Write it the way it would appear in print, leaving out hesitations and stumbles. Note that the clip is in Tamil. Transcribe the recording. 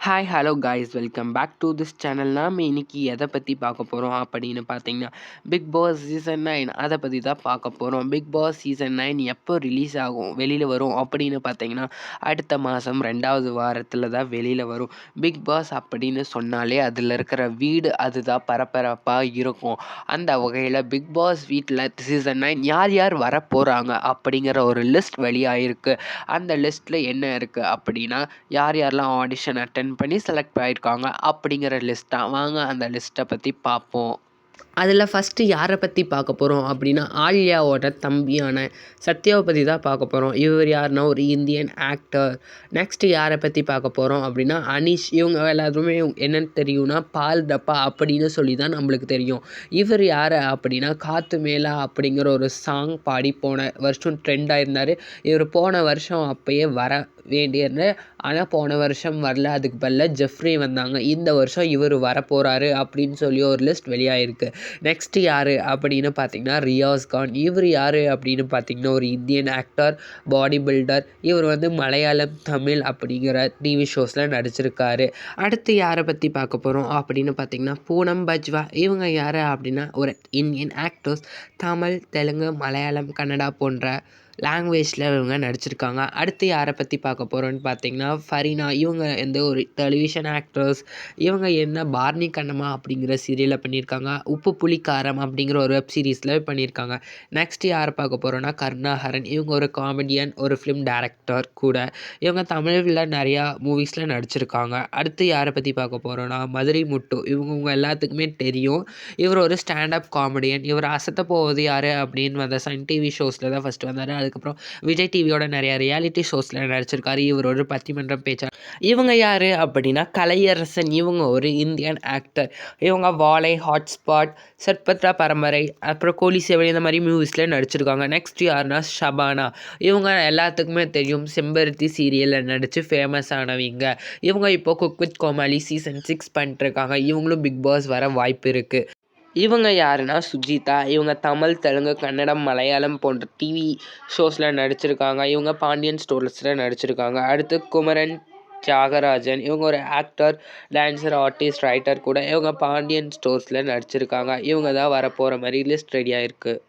Hi hello guys welcome back to this channel. நாம் இன்னைக்கு எதை பற்றி பார்க்க போகிறோம் அப்படின்னு பார்த்தீங்கன்னா, பிக் பாஸ் சீசன் 9 அதை பற்றி தான் பார்க்க போகிறோம். பிக் பாஸ் சீசன் 9 எப்போ ரிலீஸ் ஆகும், வெளியில் வரும் அப்படின்னு பார்த்தீங்கன்னா, அடுத்த மாதம் 2வது வாரத்தில் தான் வெளியில் வரும். பிக் பாஸ் அப்படின்னு சொன்னாலே அதில் இருக்கிற வீடு அதுதான் பரபரப்பாக இருக்கும். அந்த வகையில் பிக் பாஸ் வீட்டில் சீசன் 9 யார் யார் வரப்போகிறாங்க அப்படிங்கிற ஒரு லிஸ்ட் வெளியாகிருக்கு. அந்த லிஸ்ட்டில் என்ன இருக்குது அப்படின்னா, யார் யாரெல்லாம் ஆடிஷன் அட்டென்ட் பண்ணி செலக்ட் ஆகியிருக்காங்க அப்படிங்கிற லிஸ்ட் தான். வாங்க அந்த லிஸ்ட்டை பற்றி பார்ப்போம். அதில் ஃபஸ்ட்டு யாரை பற்றி பார்க்க போகிறோம் அப்படின்னா, ஆலியாவோட தம்பியான சத்யாவை பற்றி தான் பார்க்க போகிறோம். இவர் யாருன்னா ஒரு இந்தியன் ஆக்டர். நெக்ஸ்ட்டு யாரை பற்றி பார்க்க போகிறோம் அப்படின்னா, அனீஷ். இவங்க எல்லாருமே என்னென்னு தெரியும்னா, பால் டப்பா அப்படின்னு சொல்லி தான் நம்மளுக்கு தெரியும். இவர் யார் அப்படின்னா, காத்து மேலா அப்படிங்கிற ஒரு சாங் பாடி போன வருஷம் ட்ரெண்ட் ஆயிருந்தார். இவர் போன வருஷம் அப்போயே வர வேண்டியது, ஆனால் போன வருஷம் வரல. அதுக்கு பதிலாக ஜெஃப்ரி வந்தாங்க. இந்த வருஷம் இவர் வரப்போகிறாரு அப்படின்னு சொல்லி ஒரு லிஸ்ட் வெளியாகிருக்கு. நெக்ஸ்ட் யார் அப்படின்னு பார்த்தீங்கன்னா, ரியாஸ் கான். இவர் யார் அப்படின்னு பார்த்தீங்கன்னா, ஒரு இந்தியன் ஆக்டர், பாடி பில்டர். இவர் மலையாளம், தமிழ் அப்படிங்கிற டிவி ஷோஸில் நடிச்சிருக்காரு. அடுத்து யாரை பற்றி பார்க்க போகிறோம் அப்படின்னு பார்த்தீங்கன்னா, பூனம் பஜ்வா. இவங்க யார் அப்படின்னா, ஒரு இந்தியன் ஆக்டர்ஸ். தமிழ், தெலுங்கு, மலையாளம், கன்னடா போன்ற லாங்குவேஜில் இவங்க நடிச்சிருக்காங்க. அடுத்து யாரை பற்றி பார்க்க போகிறோன்னு பார்த்தீங்கன்னா, ஃபரீனா. இவங்க ஒரு டெலிவிஷன் ஆக்டர்ஸ். இவங்க பார்னி கண்ணம்மா அப்படிங்கிற சீரியலில் பண்ணியிருக்காங்க. உப்பு புளி காரம் அப்படிங்கிற ஒரு வெப் சீரிஸில் பண்ணியிருக்காங்க. நெக்ஸ்ட் யாரை பார்க்க போகிறோன்னா, கருணாகரன். இவங்க ஒரு காமெடியன், ஒரு ஃபிலிம் டைரக்டர் கூட. இவங்க தமிழில் நிறையா மூவிஸில் நடிச்சிருக்காங்க. அடுத்து யாரை பற்றி பார்க்க போகிறோன்னா, மதுரை முட்டு. இவங்க எல்லாத்துக்குமே தெரியும். இவர் ஒரு ஸ்டாண்டப் காமெடியன். இவர் அசத்த போவது யார் அப்படின்னு வந்த சன் டிவி ஷோஸில் தான் ஃபஸ்ட்டு வந்தார். அதுக்கப்புறம் விஜய் டிவியோட நிறையா ரியாலிட்டி ஷோஸில் நடிச்சிருக்காரு. இவர் ஒரு பட்டிமன்றம் பேச்சாளர். இவங்க யார் அப்படின்னா, கலையரசன். இவங்க ஒரு இந்தியன் ஆக்டர். இவங்க வாழை, ஹாட்ஸ்பாட், சர்பத்ரா பரம்பரை, அப்புறம் கோலி சேவல் இந்த மாதிரி மூவிஸில் நடிச்சிருக்காங்க. நெக்ஸ்ட் யாருன்னா, ஷபானா. இவங்க எல்லாத்துக்குமே தெரியும், செம்பருத்தி சீரியலில் நடித்து ஃபேமஸ் ஆனவங்க. இவங்க இப்போ குக் வித் கோமாளி சீசன் 6 பண்ணிட்டுருக்காங்க. இவங்களும் பிக் பாஸ் வர வாய்ப்பு இருக்குது. இவங்க யாருன்னா, சுஜிதா. இவங்க தமிழ், தெலுங்கு, கன்னடம், மலையாளம் போன்ற டிவி ஷோஸில் நடிச்சிருக்காங்க. இவங்க பாண்டியன் ஸ்டோர்ஸில் நடிச்சிருக்காங்க. அடுத்து குமரன் தியாகராஜன். இவங்க ஒரு ஆக்டர், டான்ஸர், ஆர்டிஸ்ட், ரைட்டர் கூட. இவங்க பாண்டியன் ஸ்டோர்ஸில் நடிச்சிருக்காங்க. இவங்க தான் வரப்போகிற மாதிரி லிஸ்ட் ரெடியாக இருக்குது.